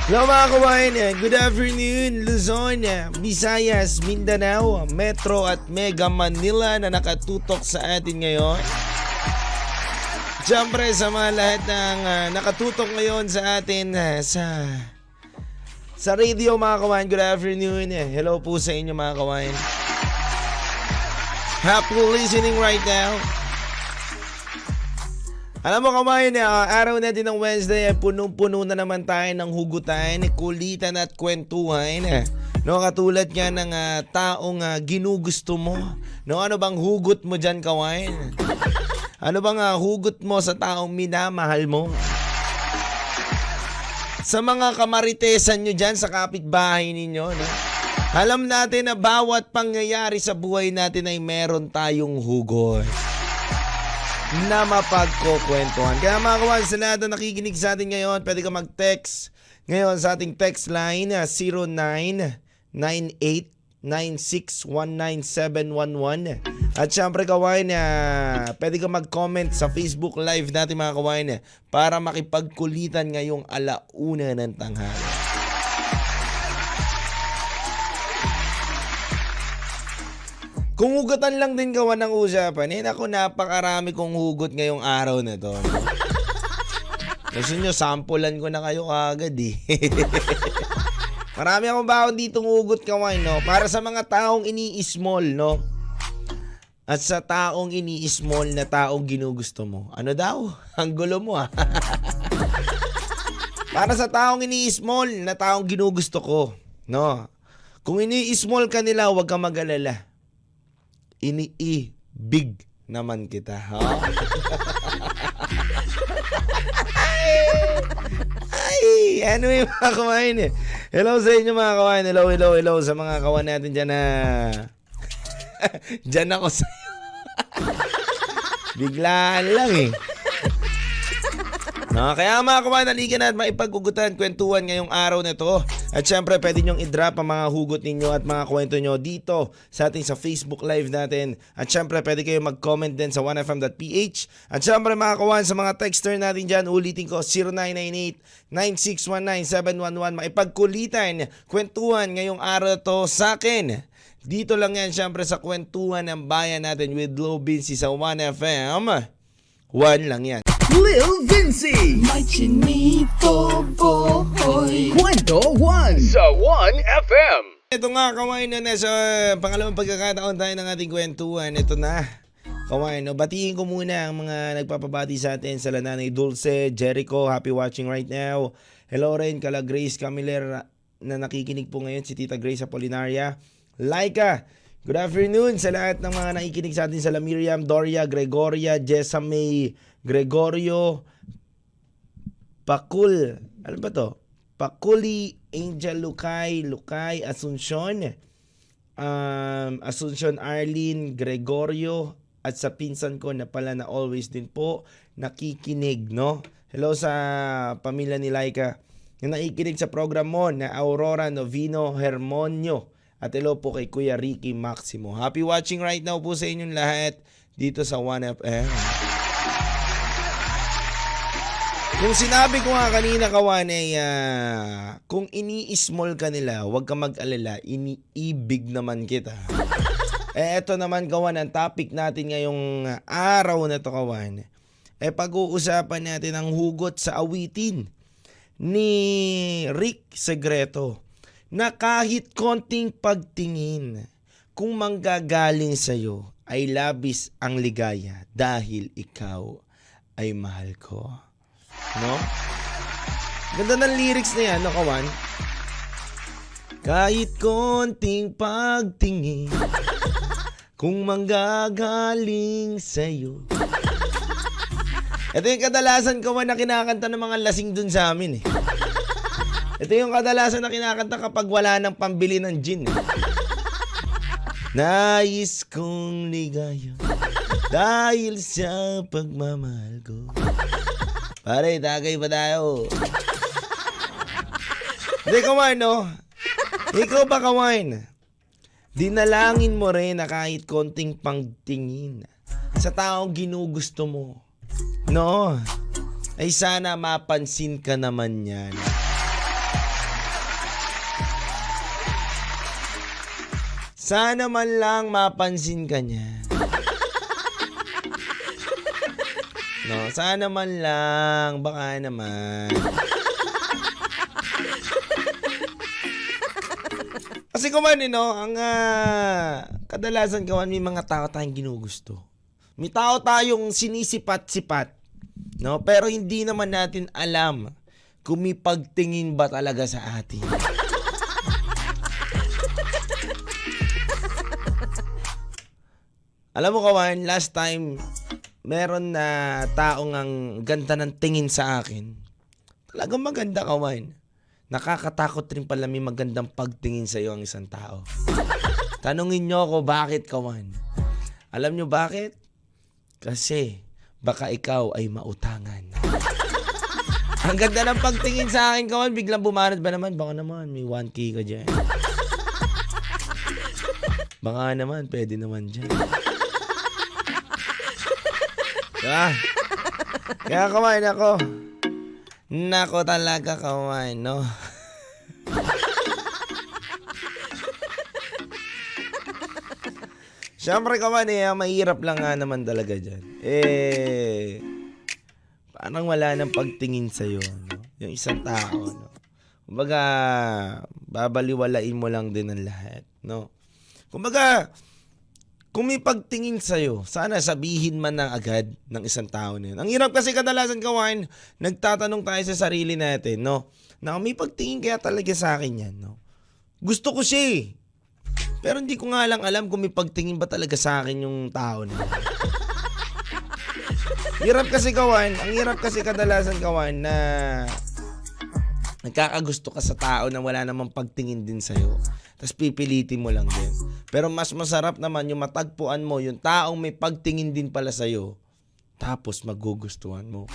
Hello mga kawain, good afternoon Luzon, Visayas, Mindanao, Metro at Mega Manila na nakatutok sa atin ngayon. Siyempre sa mga lahat ng nakatutok ngayon sa atin sa radio mga kawain, good afternoon. Hello po sa inyo mga kawain. Happy listening right now. Alam mo kawain, araw natin ng Wednesday, punong-puno na naman tayo ng hugutan, kulitan at kwentuhan. No, katulad nga ng taong ginugusto mo. No, ano bang hugot mo dyan kawain? Ano bang hugot mo sa taong minamahal mo? Sa mga kamaritesan nyo dyan sa kapitbahay ninyo, no? Alam natin na bawat pangyayari sa buhay natin ay meron tayong hugot na mapagkukwentuhan. Kaya mga kawan, sa lahat na nakikinig sa atin ngayon, pwede ka mag-text ngayon sa ating text line 0998-9619-711. At syempre kawan, pwede ka mag-comment sa Facebook Live natin mga kawan para makipagkulitan ngayong 1:00 ng tanghali. Kung hugatan lang din kawan ng usapan, ako napakarami kong hugot ngayong araw na to. Kasi nyo, sampulan ko na kayo kagad Marami akong baon ditong hugot kawan, no? Para sa mga taong ini-small, no? At sa taong ini-small na taong ginugusto mo. Ano daw? Ang gulo mo Para sa taong ini-small na taong ginugusto ko, no? Kung ini-small ka nila, huwag kang mag-alala. Ini-big naman kita, ha? Ay, ano yung mga kawain Hello sa inyo mga kawain. Hello sa mga kawan natin dyan na dyan ako sa'yo. Biglaan lang No, kaya mga kawan, naligan at maipag-ugutan, kwentuhan ngayong araw na to. At syempre, pwede nyong i-drop ang mga hugot ninyo at mga kwento nyo dito sa ating sa Facebook Live natin. At syempre, pwede kayo mag-comment din sa 1fm.ph. At syempre mga kawan, sa mga texter natin dyan, ulitin ko 0998-9619-711. Maipagkulitan, kwentuhan ngayong araw na to sa akin. Dito lang yan syempre sa kwentuhan ng bayan natin with Lil Vinci sa 1FM. 1 lang yan. Lil Vinci, May chinito boy. Kwento 1 sa 1FM. Ito nga kawain na sa pangalawang pagkakataon tayo ng ating kwentuhan. Ito na kawain, no? Batiin ko muna ang mga nagpapabati sa atin sa Nanay Dulce, Jericho, happy watching right now. Hello rin kala Grace Camiller na nakikinig po ngayon, si Tita Grace Apolinaria. Laika, good afternoon sa lahat ng mga nakikinig sa atin sa La Miriam, Doria, Gregoria, Jessa May, Gregorio, Pakul, ano ba to? Pakuli, Angel Lucay, Asuncion, Asuncion Arlene, Gregorio, at sa pinsan ko na pala na always din po nakikinig, no? Hello sa pamilya ni Laika na nakikinig sa program mo na Aurora Novino Hermonio. At hello po kay Kuya Ricky Maximo. Happy watching right now po sa inyong lahat dito sa 1FM. Kung sinabi ko nga kanina kawan ay kung ini-small ka nila, huwag ka mag-alala, iniibig naman kita. Eto naman kawan, ang topic natin ngayong araw na to kawan. Pag-uusapan natin ang hugot sa awitin ni Rick Segreto na kahit konting pagtingin, kung manggagaling sa'yo ay labis ang ligaya dahil ikaw ay mahal ko. No? Ganda ng lyrics na yan, no, kawan? Kahit konting pagtingin, kung manggagaling sa'yo. Ito yung kadalasan kawan na kinakanta ng mga lasing dun sa amin Ito yung kadalasan na kinakanta kapag wala nang pambili ng gin Nais kong ligaya dahil sa pagmamahal ko. Pare, tagay ba tayo? Hindi kawan, no? Ikaw ba kawan? Dinalangin mo rin na kahit konting pangtingin sa taong ginugusto mo, no? Ay sana mapansin ka naman yan. Sana man lang mapansin ka niya. No, sana man lang, baka naman. Kasi kuman, ang kadalasan kawan, may mga tao tayong ginugusto. May tao tayong sinisipat-sipat, no? Pero hindi naman natin alam kung may pagtingin ba talaga sa atin. Alam mo kawan, last time, meron na taong ang ganda ng tingin sa akin. Talagang maganda kawan. Nakakatakot rin pala may magandang pagtingin sa iyo ang isang tao. Tanungin nyo ako bakit kawan. Alam nyo bakit? Kasi baka ikaw ay mautangan. Ang ganda ng pagtingin sa akin kawan, biglang bumanat ba naman? Baka naman may 1K ka dyan. Baka naman, pwede naman dyan. Kaya kawan ako. Nako talaga kawan, no? Siyempre kawan, mahirap lang nga naman talaga dyan. Parang wala nang pagtingin sa'yo, no? Yung isang tao, no? Kumbaga, babaliwalain mo lang din ang lahat, no? Kumbaga, kung may pagtingin sa'yo, sana sabihin man na agad ng isang tao na yun. Ang hirap kasi kadalasan kawan, nagtatanong tayo sa sarili natin, no? Na may pagtingin kaya talaga sa akin yan, no? Gusto ko siya eh. Pero hindi ko nga lang alam kung may pagtingin ba talaga sa akin yung tao na yun. Hirap kasi kawan, ang hirap kasi kadalasan kawan na nagkakagusto ka sa tao na wala namang pagtingin din sa'yo. Tapos pipilitin mo lang din. Pero mas masarap naman yung matagpuan mo yung taong may pagtingin din pala sa'yo. Tapos magugustuhan mo.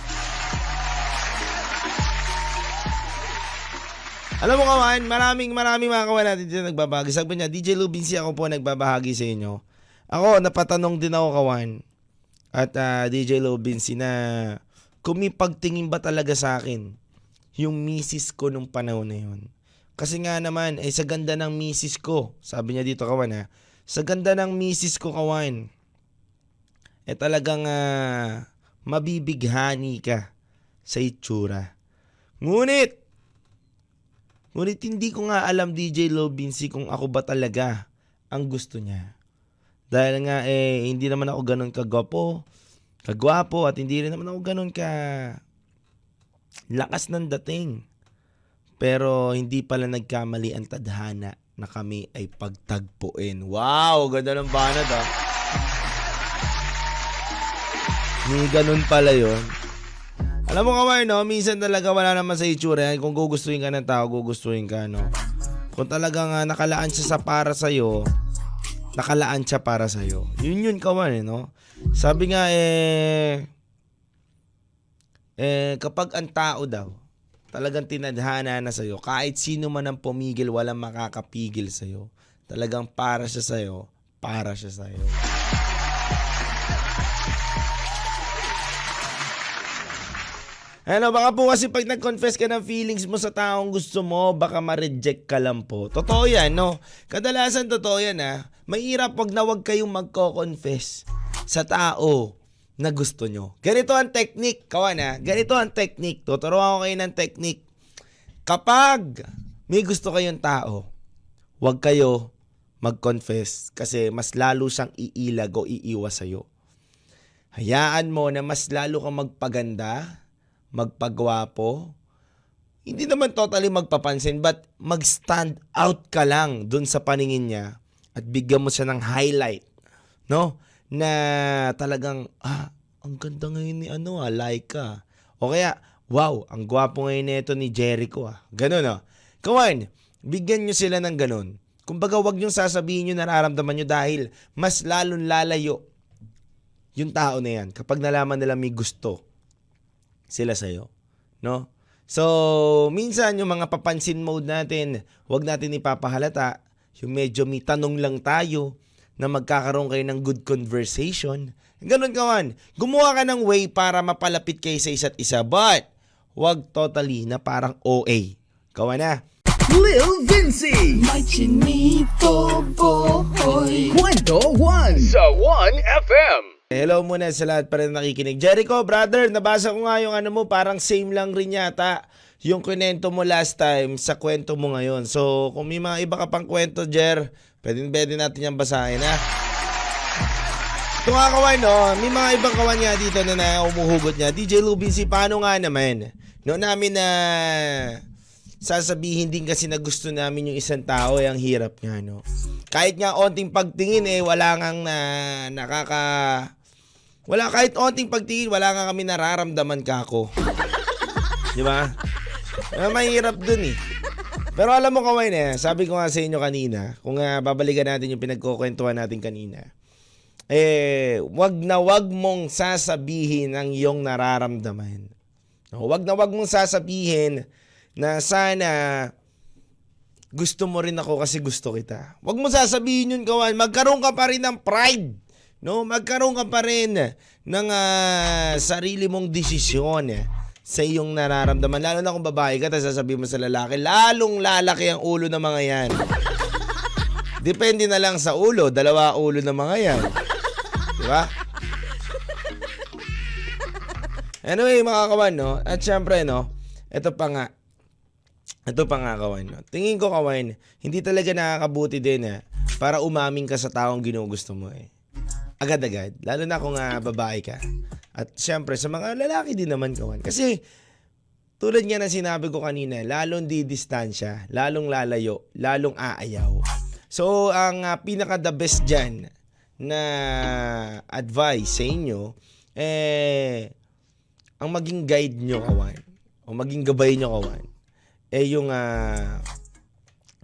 Alam mo kawan, maraming mga kawan natin dito nagbabahagi. Sabi niya, DJ Lubinsi ako po nagbabahagi sa inyo. Ako, napatanong din ako kawan. At DJ Lubinsi na kung may pagtingin ba talaga sa akin yung misis ko nung panahon na yun. Kasi nga naman, sa ganda ng misis ko, sabi niya dito kawan sa ganda ng misis ko kawan, talagang mabibighani ka sa itsura. Ngunit hindi ko nga alam DJ Lobinsi kung ako ba talaga ang gusto niya. Dahil nga hindi naman ako ganun kagwapo at hindi rin naman ako ganun lakas ng dating. Pero hindi pala nagkamali ang tadhana na kami ay pagtagpuin. Wow, ganda ng banat Hindi ganun pala yun. Alam mo kawan, no? Minsan talaga wala naman sa itsura. Kung gugustuhin ka ng tao, gugustuhin ka, no? Kung talagang nakalaan siya para sa'yo, nakalaan siya para sa'yo. Yun kawan, no? Sabi nga, kapag ang tao daw, talagang tinadhana na sa'yo, kahit sino man ang pumigil, walang makakapigil sa'yo. Talagang para siya sa'yo, para siya sa'yo. Ano, baka po kasi pag nag-confess ka ng feelings mo sa taong gusto mo, baka ma-reject ka lang po. Totoo yan, no? Kadalasan totoo yan, Mahirap wag na wag kayong magko-confess sa tao na gusto nyo. Ganito ang technique, kawan Ganito ang technique. Tuturuan ko kayo ng technique. Kapag may gusto kayong tao, wag kayo mag-confess kasi mas lalo siyang iilag o iiwas sa'yo. Hayaan mo na mas lalo kang magpaganda, magpagwapo, hindi naman totally magpapansin, but mag-stand out ka lang dun sa paningin niya at bigyan mo siya ng highlight, no? Na talagang, ang ganda ngayon ni Laika. O kaya, wow, ang gwapo ngayon nito ni Jericho, Ganun, Kawan, bigyan nyo sila ng ganun. Kumbaga, wag nyo sasabihin nyo nararamdaman nyo dahil mas lalong lalayo yung tao na yan kapag nalaman nila may gusto sila sa'yo, no? So, minsan yung mga papansin mode natin, wag natin ipapahalata. Yung medyo may tanong lang tayo na magkakaroon kayo ng good conversation. Ganun kawan. Gumawa ka ng way para mapalapit kayo sa isa't isa. But, wag totally na parang OA. Kawan Lil Vinci. May chinito boy. Kwento 1 sa 1FM. Hello muna sa lahat pa rin nakikinig. Jericho, brother, nabasa ko nga yung ano mo, parang same lang rin yata yung kwento mo last time sa kwento mo ngayon. So, kung may mga iba ka pang kwento, Jer, pwede natin yung basahin, ha? Ito nga kawan, no? May mga ibang kawan nga dito na umuhugot niya. DJ Lubinsi, paano nga naman? No namin na sasabihin din kasi na gusto namin yung isang tao, ang hirap nga, no? Kahit nga onting pagtingin, wala ngang wala, kahit onting pagtingin, wala nga kami nararamdaman ka ako. Di ba? Mahirap dun eh. Pero alam mo kawan, sabi ko nga sa inyo kanina, kung babalikan natin yung pinagkukwentuhan natin kanina, wag na wag mong sasabihin ang iyong nararamdaman. Wag na wag mong sasabihin na sana gusto mo rin ako kasi gusto kita. Wag mo sasabihin yun, kawan. Magkaroon ka pa rin ng pride. No, magkaroon ka pa rin ng sarili mong desisyon sa iyong nararamdaman. Lalo na kung babae ka, tapos sasabihin mo sa lalaki, lalong lalaki ang ulo ng mga yan. Depende na lang sa ulo, dalawa ulo ng mga yan. Diba? Anyway, mga kawan, no? At syempre, no? Ito pa nga kawan, no? Tingin ko, kawan, hindi talaga nakakabuti din, para umaming ka sa taong ginugusto mo, agad-agad. Lalo na kung babae ka. At syempre, sa mga lalaki din naman, kawan. Kasi, tulad nga na sinabi ko kanina, lalong didistansya, lalong lalayo, lalong aayaw. So, ang pinaka-the best dyan na advice sa inyo, ang maging guide nyo, kawan, o maging gabay nyo, kawan, yung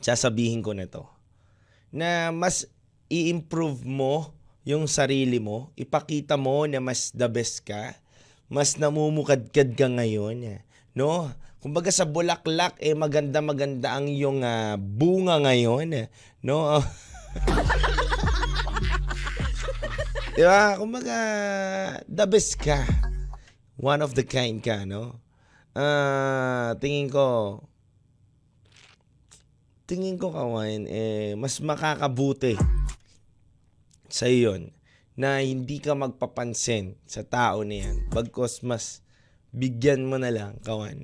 sasabihin ko na to, na mas i-improve mo yung sarili mo, ipakita mo na mas the best ka, mas namumukadkad ka ngayon, no? Kumbaga sa bulaklak, maganda-maganda ang iyong bunga ngayon, no? Diba? Kumbaga, the best ka. One of the kind ka, no? Tingin ko kawan, mas makakabuti sa iyon na hindi ka magpapansin sa tao na yan. Bagkos mas bigyan mo na lang, kawan,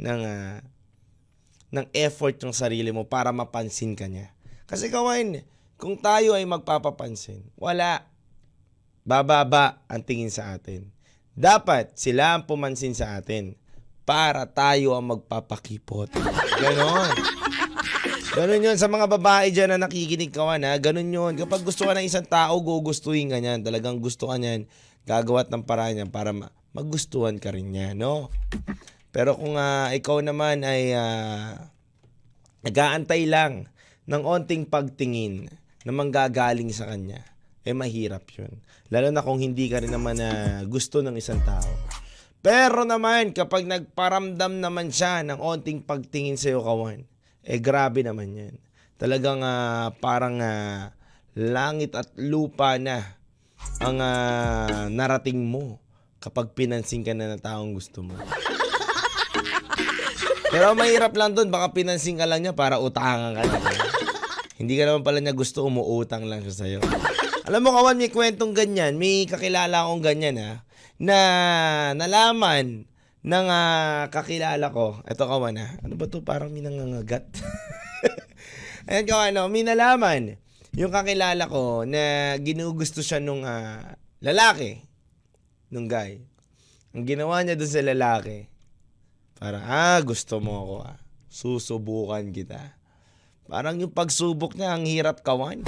ng effort yung sarili mo para mapansin ka niya. Kasi kawan, kung tayo ay magpapapansin, wala, bababa ang tingin sa atin. Dapat sila ang pumansin sa atin para tayo ang magpapakipot. Ganon. Ganon yun. Sa mga babae dyan na nakikinig kawan, ganon yun. Kapag gusto ka ng isang tao, gugustuhin ka niyan. Talagang gusto ka niyan, gagawat ng paraan niyan para magustuhan ka rin niya, no? Pero kung ikaw naman ay nag-aantay lang ng onting pagtingin na manggagaling sa kanya, mahirap yun. Lalo na kung hindi ka rin naman gusto ng isang tao. Pero naman, kapag nagparamdam naman siya ng onting pagtingin sa'yo, kawan, grabe naman yan. Talagang parang langit at lupa na ang narating mo kapag pinansin ka na ng taong gusto mo. Pero mahirap lang doon, baka pinansin ka lang niya para utangan ka na. Hindi ka naman pala niya gusto, umuutang lang siya sa'yo. Alam mo kawan, may kwentong ganyan, may kakilala akong ganyan na nalaman ng kakilala ko. Ito kawan ano ba to? Parang may nangangagat. Ayan kawan, may nalaman yung kakilala ko na ginugusto siya nung lalaki, nung guy. Ang ginawa niya dun sa lalaki, parang gusto mo ako susubukan kita. Parang yung pagsubok niya, ang hirap kawan.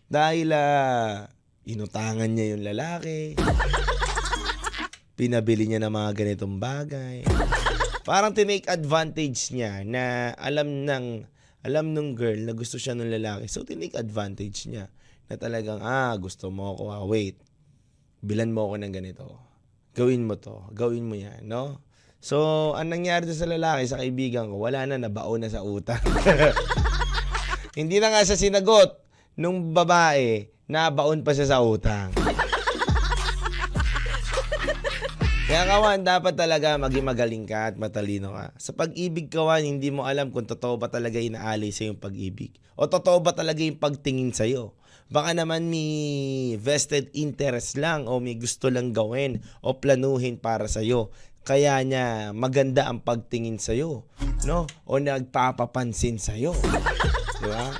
Dahil inutangan niya yung lalaki. Pinabili niya ng mga ganitong bagay. Parang tinake advantage niya na alam nung girl na gusto siya ng lalaki. So tinake advantage niya na talagang gusto mo ako, wait. Bilan mo ako ng ganito. Gawin mo to. Gawin mo yan, no? So, ang nangyari sa lalaki, sa kaibigan ko, wala na, nabaon na sa utang. Hindi na nga siya sinagot nung babae, nabaon pa siya sa utang. Kaya kawan, dapat talaga maging magaling ka at matalino ka. Sa pag-ibig kawan, hindi mo alam kung totoo ba talaga inaalay sa yung pag-ibig. O totoo ba talaga yung pagtingin sa'yo. Baka naman may vested interest lang o may gusto lang gawin o planuhin para sa'yo. Kaya niya maganda ang pagtingin sa'yo, no? O nagpapapansin sa'yo. Diba?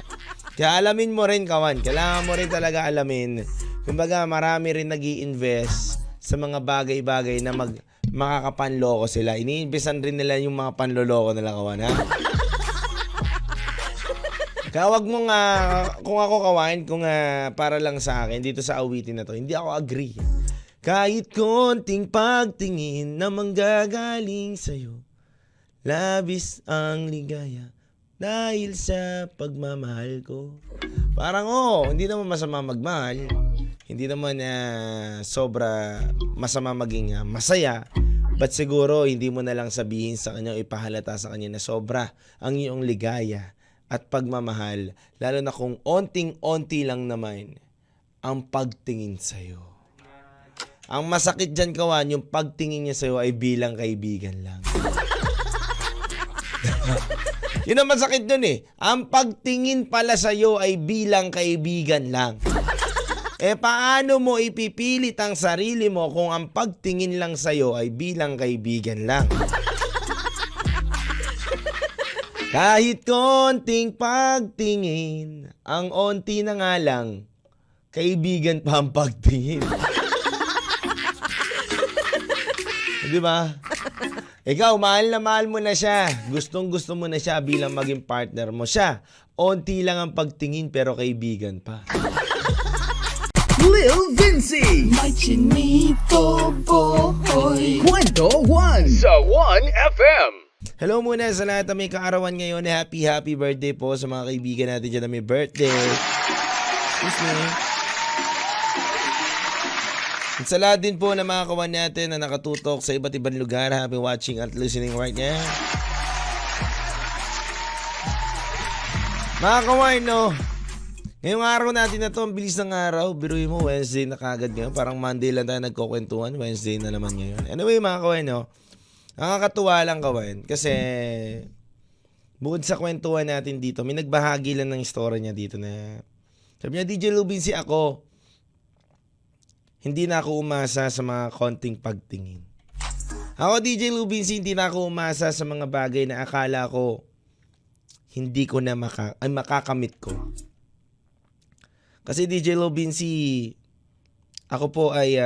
Kaya alamin mo rin kawan, kailangan mo rin talaga alamin. Kumbaga marami rin nag-i-invest sa mga bagay-bagay na makakapanloko sila. Iniimbisan rin nila yung mga panloloko nila kawan, ha? Kaya wag mo nga, kung ako kawan, kung para lang sa akin, dito sa awitin na to, hindi ako agree. Kahit konting pagtingin na manggagaling sa'yo, labis ang ligaya dahil sa pagmamahal ko. Parang hindi naman masama magmahal. Hindi naman sobra masama maging masaya. But siguro hindi mo na lang sabihin sa kanya o ipahalata sa kanya na sobra ang iyong ligaya at pagmamahal. Lalo na kung onting-onti lang naman ang pagtingin sa'yo. Ang masakit dyan kawan, yung pagtingin niya sa'yo ay bilang kaibigan lang. Yun ang masakit dun eh. Ang pagtingin pala sa'yo ay bilang kaibigan lang. Paano mo ipipilit ang sarili mo kung ang pagtingin lang sa'yo ay bilang kaibigan lang? Kahit konting pagtingin, ang onti na nga lang, kaibigan pa ang pagtingin. Di ba? Ikaw, mahal na mahal mo na siya. Gustong gusto mo na siya bilang maging partner mo. Siya, onti lang ang pagtingin pero kaibigan pa. Lil Vinci. May chinito boy. Kwento 1 sa 1FM. Hello muna sa lahat na may kaarawan ngayon. Happy birthday po sa mga kaibigan natin dyan na may birthday. Excuse me. At sa lahat din po na mga kawan natin na nakatutok sa iba't ibang lugar. Happy watching at listening right now. Mga kawan, no? Ngayong araw natin na to, ang bilis ng araw. Biruin mo, Wednesday na kagad ngayon. Parang Monday lang tayo nagkukwentuhan. Wednesday na naman ngayon. Anyway, mga kawan, no? Nakakatuwa lang kawan. Kasi, bukod sa kwentuhan natin dito, may nagbahagi lang ng story niya dito na, sabi niya, DJ Lubinsi ako, hindi na ako umasa sa mga konting pagtingin. Ako, DJ Lubinsi, hindi na ako umasa sa mga bagay na akala ko hindi ko na makakamit ko. Kasi DJ Lubinsi, ako po ay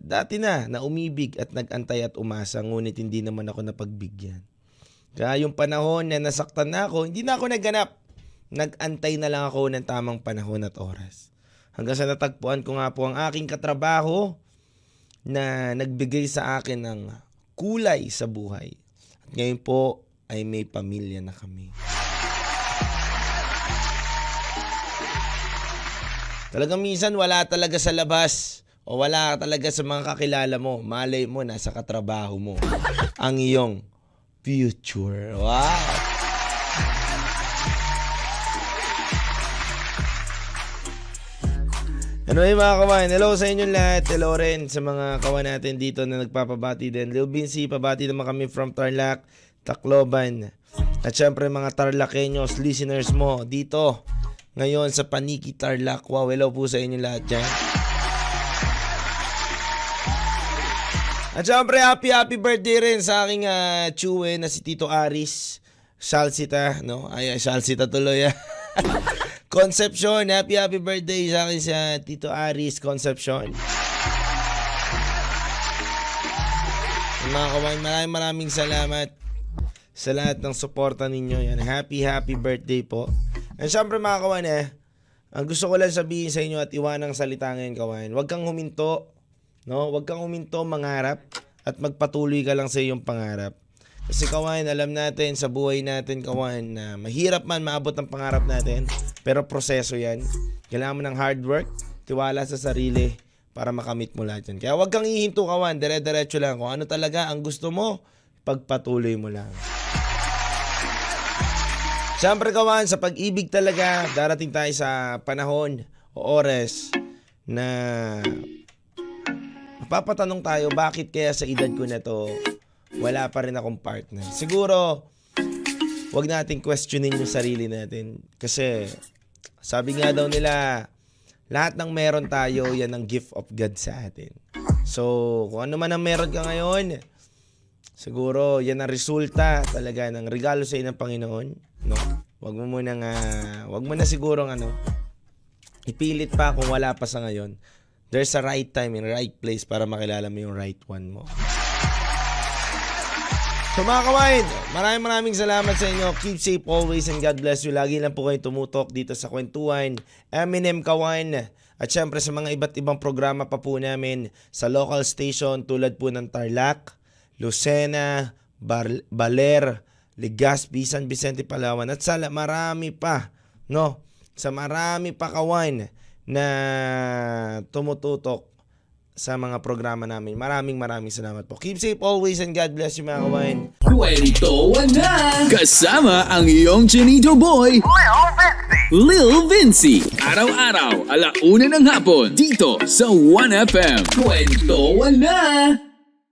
dati na umibig at nag-antay at umasa, ngunit hindi naman ako napagbigyan. Kaya yung panahon na nasaktan na ako, hindi na ako nagganap. Nag-antay na lang ako ng tamang panahon at oras. Hanggang sa natagpuan ko nga po ang aking katrabaho na nagbigay sa akin ng kulay sa buhay. At ngayon po ay may pamilya na kami. Talagang minsan wala talaga sa labas o wala talaga sa mga kakilala mo. Malay mo, nasa katrabaho mo ang iyong future. Wow! Anyway mga kawan, hello sa inyong lahat. Hello rin sa mga kawan natin dito na nagpapabati din. Lil Vinci, pabati naman kami from Tarlac, Tacloban. At syempre mga Tarlaceños, listeners mo dito ngayon sa Paniki, Tarlac. Wow, hello po sa inyong lahat dyan. At syempre happy birthday rin sa aking tsuwe na si Tito Aris Salsita, no? Ay, Salsita tuloy. Concepcion, happy birthday sa akin sa Tito Aris Concepcion. Mga kawan, maraming salamat sa lahat ng suporta ninyo. Yan, happy birthday po. And syempre mga kawan, ang gusto ko lang sabihin sa inyo at iwanang salita ngayon kawan, huwag kang huminto, no? Huwag kang huminto, mangarap at magpatuloy ka lang sa iyong pangarap. Kasi kawan, alam natin sa buhay natin kawan na mahirap man maabot ang pangarap natin, pero proseso yan. Kailangan mo ng hard work, tiwala sa sarili para makamit mo lahat yan. Kaya huwag kang ihinto kawan, dire-diretso lang. Kung ano talaga ang gusto mo, pagpatuloy mo lang. Siyempre kawan, sa pag-ibig talaga, darating tayo sa panahon o oras na Papatanong tayo, bakit kaya sa edad ko na to, wala pa rin akong partner? Siguro, wag nating questionin yung sarili natin. Kasi, sabi nga daw nila, lahat ng meron tayo, yan ang gift of God sa atin. So, kung ano man ang meron ka ngayon, siguro, yan ang resulta talaga ng regalo sa iyo ng Panginoon. No? Wag mo na siguro ipilit pa kung wala pa sa ngayon. There's a right time and right place para makilala mo yung right one mo. So mga kawain, maraming salamat sa inyo. Keep safe always and God bless you. Lagi lang po kayo tumutok dito sa Kwentuhan, Eminem Kawan. At syempre sa mga iba't ibang programa pa po namin sa local station tulad po ng Tarlac, Lucena, Baler, Legazpi, San Vicente, Palawan. At sa marami pa, no? Sa marami pa kawan na tumututok sa mga programa namin. Maraming salamat po. Keep safe always and God bless you mga kawain. Kwentuhan na! Kasama ang iyong Chinito Boy, Lil Vinci. Araw-araw, 1:00 ng hapon, dito sa 1FM. Kwentuhan na!